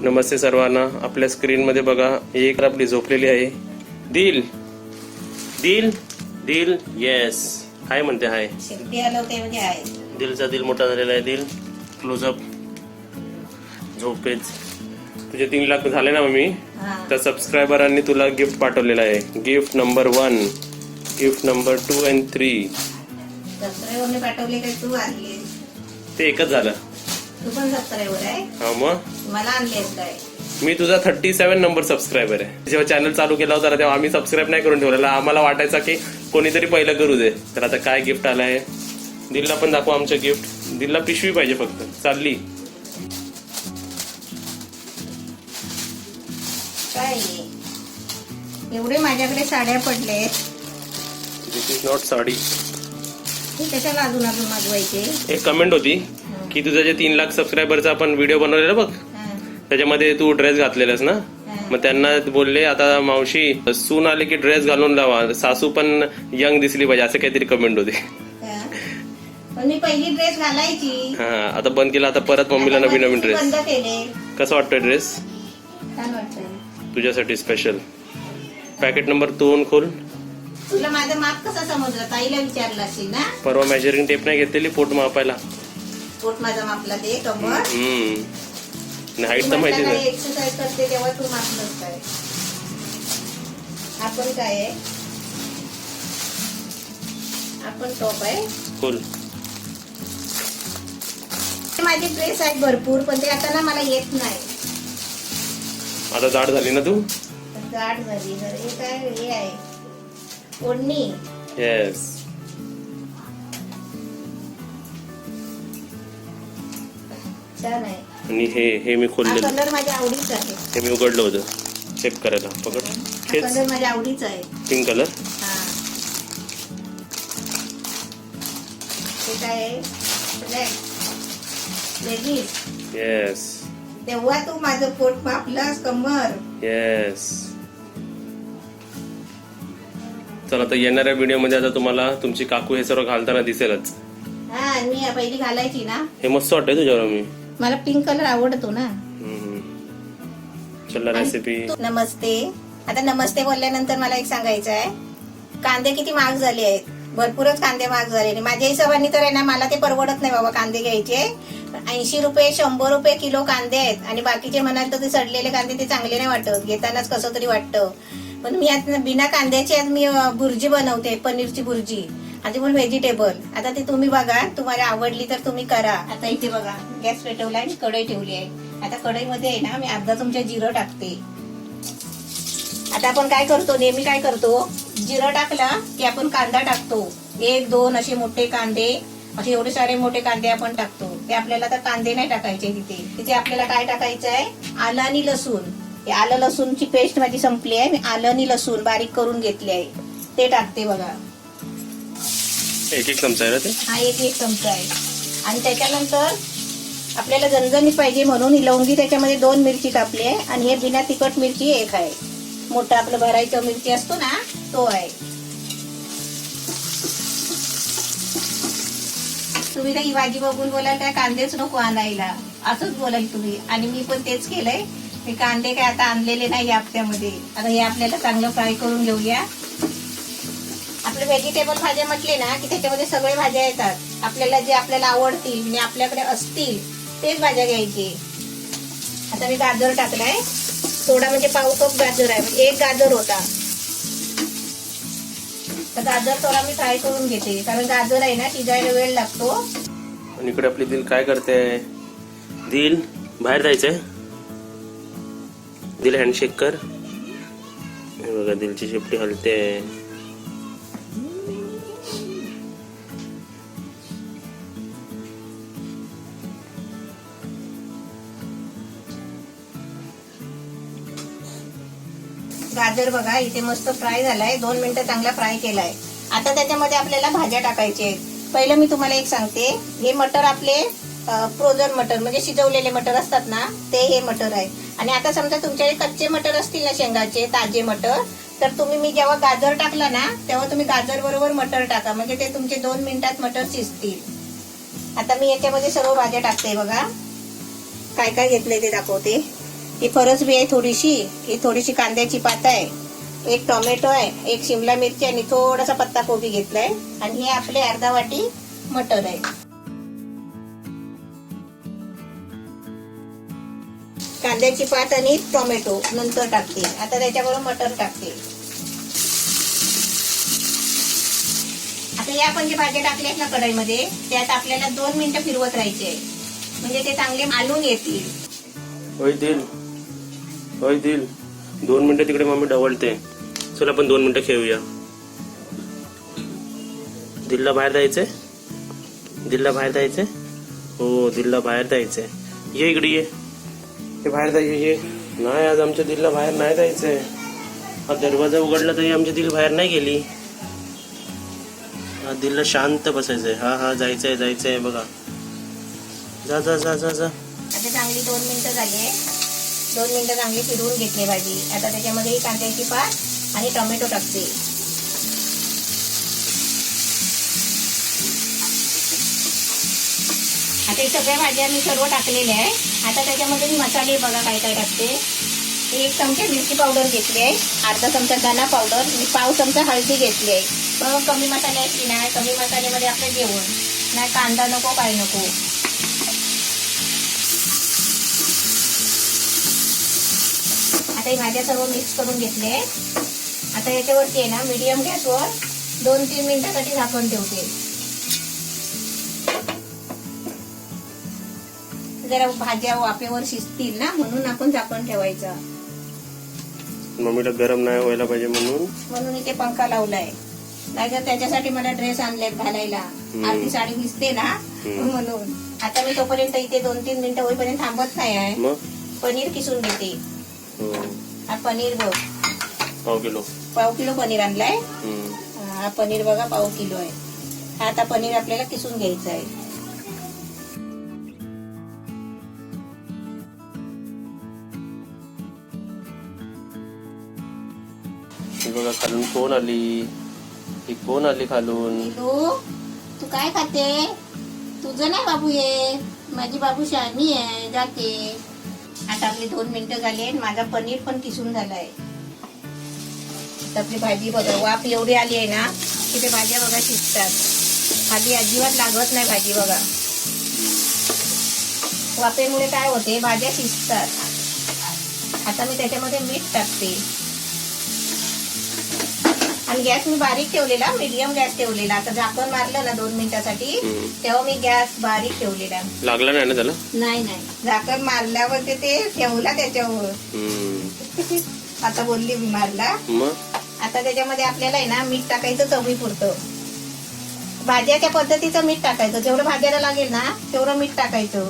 नमस्ते सर्वांना. आपल्या स्क्रीन मध्ये बघा एक आपली झोपलेली आहे. दिल दिल दिल येस हाय म्हणते. हाय शिर्डी हलवते म्हणजे आहे. दिलचा दिल मोठा झालेला आहे. दिल क्लोजअप झोपेच. तुझे 3 लाख झाले ना मम्मी. तर सबस्क्रायबरांनी तुला गिफ्ट पाठवलेला आहे. Gift number 1, gift number 2 and 3. सबस्क्रायबरने पाठवले काय तू आणले? ते एकच झालं. तू पण सबस्क्रायबर आहे? हा मग मला आणलेस काय? मी तुझा 37 नंबर सबस्क्रायबर आहे. जेव्हा चॅनल चालू केला होता तेव्हा आम्ही सबस्क्राईब नाही करून ठेवलेला. आम्हाला वाटायचं की कोणीतरी पहिलं करू दे. तर आता काय गिफ्ट आलंय दिलला पण दाखवा आमचं गिफ्ट. दिलला पिशवी पाहिजे फक्त. चालली काय एवढे माझ्याकडे साड्या पडले. दिस इज नॉट साडी. त्याच्याला अजून मागवायचे. एक कमेंट होती की तुझं जे 3 लाख सबस्क्रायबरचा आपण व्हिडिओ बनवलेला बघ त्याच्यामध्ये तू ड्रेस घातलेलास ना. मग त्यांना बोलले आता मावशी सून आले की ड्रेस घालून लावा. सासू पण यंग दिसली पाहिजे असं काहीतरी कमेंट होते. पण मी पहिली ड्रेस घालायची. हा आता बंद केला. आता परत मम्मीला नवीन नवीन ड्रेस. बंद केले. कसं वाटतोय ड्रेस? छान वाटतंय. तुझ्यासाठी स्पेशल. पॅकेट नंबर 2 खोल. तुला माझं माप कसं समजलं? ताईला विचारलं असेल ना. परवा मेजरिंग टेप नाही घेतलेली पोट मापायला. पोट माझा मापला ते कमर. हाईट तर माहिती नाही. एक्सरसाइज करते तेव्हा तू मापलंस काय? आपण काय आहे? आपण टॉप आहे. खोल. माझे ड्रेस आहेत भरपूर पण ते आता ना मला येत नाही. आता जाड झाली ना तू. जाड झाली. हे काय हे आहे ओढणी. येस छान आहे. आणि हे मी खोललेलं. कलर माझ्या आवडीचा आहे. हे मी उघडलं होतं चेक करायला. पकड. कलर माझ्या आवडीचा आहे. Pink colour. हे काय आहे? लेडीज. येस तेव्हा तू माझं पोट मापलास कमर. येस. चला आता येणाऱ्या व्हिडिओ मध्ये आता तुम्हाला तुमची काकू हे सर्व घालताना दिसेलच. हा मी पहिली घालायची ना. हे मस्त वाटतंय तुझ्यावर. मी मला पिंक कलर आवडतो ना. चला रेसिपी. नमस्ते. आता नमस्ते बोलल्यानंतर मला एक सांगायचं आहे. कांदे किती महाग झाले आहेत. भरपूरच कांदे महाग झाले. माझ्या हिशोबाने तर आहे ना मला ते परवडत नाही बाबा कांदे घ्यायचे. 80 रुपये 100 रुपये किलो कांदे आहेत. आणि बाकीचे म्हणाल तर ते सडलेले कांदे ते चांगले नाही वाटत. घेतानाच कसं तरी वाटतं. पण मी आता बिना कांद्याची आज मी भुर्जी बनवते. पनीरची भुर्जी. आणि पण व्हेजिटेबल. आता ते तुम्ही बघा. तुम्हाला आवडली तर तुम्ही करा. आता इथे बघा गॅस पेटवला आणि कढई ठेवली आहे. आता कढईमध्ये आहे ना मी अर्धा चमचा जिरं टाकते. आता आपण काय करतो नेहमी काय करतो जिरं टाकला की आपण कांदा टाकतो. 1-2 असे मोठे कांदे. असे एवढे सारे मोठे कांदे आपण टाकतो. ते आपल्याला तर कांदे नाही टाकायचे तिथे आपल्याला काय टाकायचं आहे आलं आणि लसूण. हे आलं लसूणची पेस्ट माझी संपली आहे. मी आलं आणि लसूण बारीक करून घेतले आहे. ते टाकते बघा. 1 चमचा आहे ना ते. हा 1 चमचा आहे. आणि त्याच्यानंतर आपल्याला झणझणीत पाहिजे म्हणून ही लवंगी त्याच्यामध्ये 2 मिरची कापली आहे. आणि हे बिना तिखट मिरची 1 आहे. मोठा आपलं भरायचं मिरची असतो ना तो आहे. तुम्ही ही भाजी बघून बोलाल काय कांदेच नको आणायला असंच बोलाल तुम्ही. आणि मी पण तेच केलंय. मी कांदे काय आता आणलेले नाही या हप्त्यामध्ये. आता हे आपल्याला चांगलं फ्राय करून घेऊया. आपले व्हेजिटेबल भाज्या म्हटले ना की त्याच्यामध्ये सगळे भाज्या येतात. आपल्याला जे आपल्याला आवडतील म्हणजे आपल्याकडे असतील तेच भाज्या घ्यायचे. आता मी गाजर टाकलाय. थोडा म्हणजे पाव कप गाजर आहे. म्हणजे 1 गाजर होता. तर गाजर थोडा मी फ्राय करून घेते. कारण गाजर आहे ना शिजायला वेळ लागतो. आणि इकडे आपली दिल काय करते? दिल बाहेर जायचंय. दिल हँडशेक कर. हे बघा दिलची शेपटी हलते. गाजर बघा इथे मस्त फ्राय झालाय. 2 मिनिटं चांगला फ्राय केलाय. आता त्याच्यामध्ये आपल्याला भाज्या टाकायच्या आहेत. पहिलं मी तुम्हाला एक सांगते. हे मटर आपले फ्रोझन मटर म्हणजे शिजवलेले मटर असतात ना ते हे मटर आहे. आणि आता समजा तुमच्याकडे कच्चे मटर असतील ना शेंगाचे ताजे मटर तर तुम्ही मी जेव्हा गाजर टाकला ना तेव्हा तुम्ही गाजर बरोबर मटर टाका. म्हणजे ते तुमचे 2 मिनिटात मटर शिजतील. आता मी याच्यामध्ये सर्व भाज्या टाकते बघा. काय काय घेतलंय ते दाखवते. ही फरसबी आहे थोडीशी, ही थोडीशी कांद्याची पात आहे, एक टोमॅटो आहे, एक शिमला मिरची आणि थोडासा पत्ता कोबी घेतलाय आणि हे आपले अर्धा वाटी मटर आहे. कांद्याची पात आणि टोमॅटो नंतर टाकते. आता त्याच्याबरोबर मटर टाकते. आता या आपण जे भाज्या टाकल्यात ना कढईमध्ये, त्यात आपल्याला 2 मिनिटं फिरवत राहायचे म्हणजे ते चांगले आलून येतील. होय दिल 2 मिनिटं तिकडे मम्मी डवलते. चल आपण 2 मिनिटं खेळूया. दिलला बाहेर जायचंय, दिलला बाहेर जायचंय. हो दिलला बाहेर जायचंय. ये इकडे ये, हे बाहेर जायचे. ये नाही, आज आमच्या दिलला बाहेर नाही जायचंय. हा दरवाजा उघडला तरी आमची दिल बाहेर नाही गेली. हा दिलला शांत बसायचंय. हा जायचंय बघा. जा जा जा जा जा. आता चांगली 2 मिनिटं झाली आहे. 2 मिनिटं चांगली फिरवून घेतली भाजी. आता त्याच्यामध्ये कांद्याची पात आणि टोमॅटो टाकते. आता हे सगळ्या भाज्या मी सर्व टाकलेल्या आहे. आता त्याच्यामध्ये मी मसाले बघा काय काय टाकते. 1 चमचा मिरची पावडर घेतली आहे, अर्धा चमचा धना पावडर, मी पाव चमचा हळदी घेतली आहे. मग कमी मसाल्याची नाही, कमी मसाल्यामध्ये आपलं जेवण नाही, कांदा नको काय नको. आता ही भाज्या सर्व मिक्स करून घेतले. आता याच्यावरती आहे ना मीडियम गॅसवर 2-3 मिनिटासाठी झाकण ठेवते. जरा भाज्या वाफेवर शिजतील ना म्हणून आपण झाकण ठेवायचं. मम्मीला गरम नाही व्हायला पाहिजे म्हणून इथे पंखा लावलाय. नाहीतर त्याच्यासाठी मला ड्रेस आणलेत घालायला, अर्धी साडी भिजते ना म्हणून. आता मी तोपर्यंत इथे 2-3 मिनिटं होईपर्यंत थांबत नाही आहे. पनीर किसून घेते. हा पनीर बघ, पाव किलो पनीर आणलाय. हा पनीर बघा पाव किलो आहे. हा आता पनीर आपल्याला किसून घ्यायचं आहे. बघा खालून कोण आली, ही कोण आली खालून. तू काय खाते? तुझं नाही बाबू ये, माझी बाबू शहाणी आहे, जाते. आता आपली 2 मिनिटं झाली आहेत. माझा पनीर पण किसून झालाय. आपली भाजी बघा वाफ एवढी आली आहे ना की ते भाज्या बघा शिजतात. खाली अजिबात लागत नाही भाजी बघा. वाफेमुळे काय होते, भाज्या शिजतात. आता मी त्याच्यामध्ये मीठ टाकते आणि गॅस मी बारीक ठेवलेला, मीडियम गॅस ठेवलेला. आता झाकण मारलं ना 2 मिनिटासाठी, तेव्हा मी गॅस बारीक ठेवलेला. लागला नाही ना त्याला? नाही, झाकण मारल्यावर ते ठेवला त्याच्यावर. आता बोलली मी मारला. आता त्याच्यामध्ये आपल्याला आहे ना मीठ टाकायचं चवीपुरतं. भाज्याच्या पद्धतीचं मीठ टाकायचं, जेवढं भाज्याला लागेल ना तेवढं मीठ टाकायचं.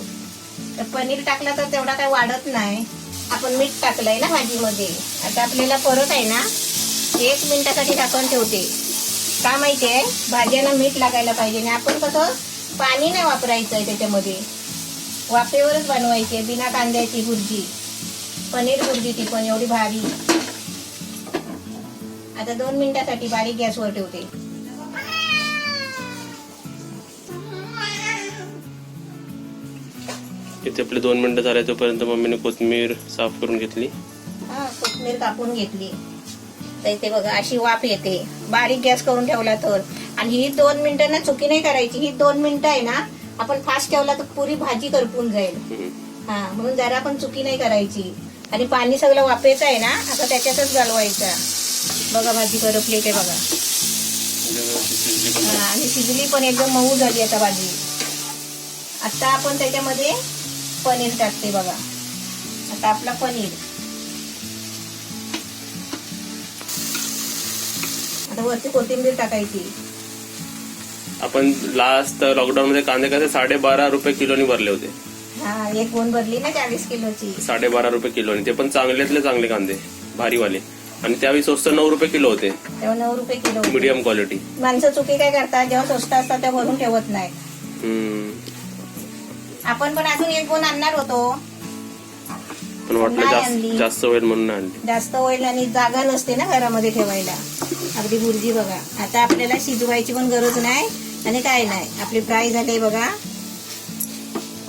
तर पनीर टाकलं तर तेवढा काही वाढत नाही. आपण मीठ टाकलंय ना भाजीमध्ये. आता आपल्याला परत आहे ना 1 मिनिटासाठी झाकण ठेवते. का माहितीये, भाज्यांना मीठ लागायला पाहिजे. आणि आपण कसं पाणी नाही वापरायचं आहे त्याच्यामध्ये, वाफेवरच बनवायची आहे. बिना कांद्याची भुर्जी, पनीर भुर्जी, ती पण एवढी भारी. आता 2 मिनिटासाठी बारीक गॅसवर ठेवते. इथे आपले 2 मिनिटं झाले तोपर्यंत मम्मीने कोथिंबीर साफ करून घेतली. कोथिंबीर कापून घेतली. तर इथे बघा अशी वाफ येते, बारीक गॅस करून ठेवला तर. आणि ही 2 मिनिटं ना चुकी नाही करायची. ही 2 मिनिटं आहे ना आपण फास्ट ठेवला तर पुरी भाजी करपून जाईल. म्हणून जरा पण चुकी नाही करायची. आणि पाणी सगळं वाफेचं आहे ना, आता त्याच्यातच घालवायचं. बघा भाजी करपली ते बघा. आणि शिजली पण एकदम मऊ झाली आता भाजी. आता आपण त्याच्यामध्ये पनीर टाकते बघा. आता आपला पनीर, आता वरती कोथिंबीर टाकायची. आपण लास्ट लॉकडाऊन मध्ये कांदे कसे 12.5 रुपये किलोनी भरले होते. हा, एक गोण भरली ना 40 किलोची, 12.5 रुपये किलोनी. ते पण चांगल्यातले चांगले कांदे, भारीवाले. आणि त्यावेळी स्वस्त 9 रुपये किलो होते. तेव्हा 9 रुपये किलो, मीडियम क्वालिटी. माणसं चुकी काय करतात, जेव्हा स्वस्त असतात तेव्हा भरून ठेवत नाही. आपण पण अजून 1 गोण आणणार होतो, पण वाटलं जास्त होईल म्हणून आणली. जास्त होईल आणि जागा नसते ना घरामध्ये ठेवायला. अगदी भुर्जी बघा. आता आपल्याला शिजवायची पण गरज नाही आणि काय नाही. आपली फ्राय झाली बघा.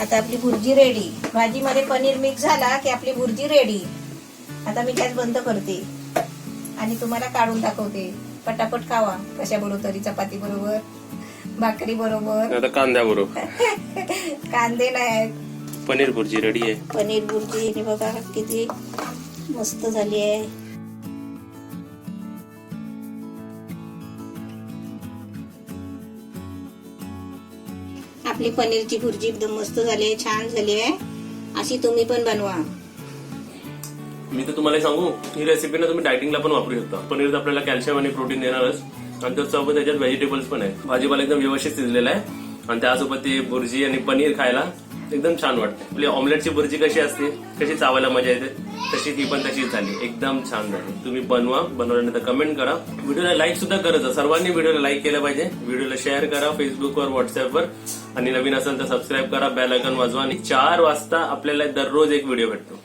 आता आपली भुर्जी रेडी. भाजीमध्ये पनीर मिक्स झाला की आपली भुर्जी रेडी. आता मी गॅस बंद करते आणि तुम्हाला काढून दाखवते. पटापट खावा, कशा बरोबर तरी, चपाती बरोबर, भाकरी बरोबर, आता कांद्या बरोबर. कांदे नाही. पनीर भुर्जी रेडी आहे. पनीर भुर्जी हे बघा किती मस्त झाली आहे. आपली पनीरची भुर्जी एकदम मस्त झाली आहे, छान झाली आहे. अशी तुम्ही पण बनवा. मी तर तुम्हाला सांगू, ही रेसिपी ना तुम्ही डायटिंगला पण वापरू शकता. पनीर तर आपल्याला कॅल्शियम आणि प्रोटीन देणारच, आणि त्यासोबत त्याच्यात व्हेजिटेबल्स पण आहे. भाजीपाला एकदम व्यवस्थित शिजलेला आहे, आणि त्यासोबत ती भुर्जी आणि पनीर खायला एकदम छान वाटते. आपली ऑमलेटची भुर्जी कशी असते, कशी चावायला मजा येते, तशी ती पण तशीच झाली, एकदम छान झाली. तुम्ही बनवा, बनवल्यानंतर कमेंट करा. व्हिडिओला लाईक सुद्धा करत. सर्वांनी व्हिडिओला लाईक केलं पाहिजे. व्हिडिओला शेअर करा फेसबुकवर, व्हॉट्सअपवर, आणि नवीन असेल तर सबस्क्राईब करा, बेल आयकॉन वाजवा. आणि 4 वाजता आपल्याला दररोज एक व्हिडिओ भेटतो.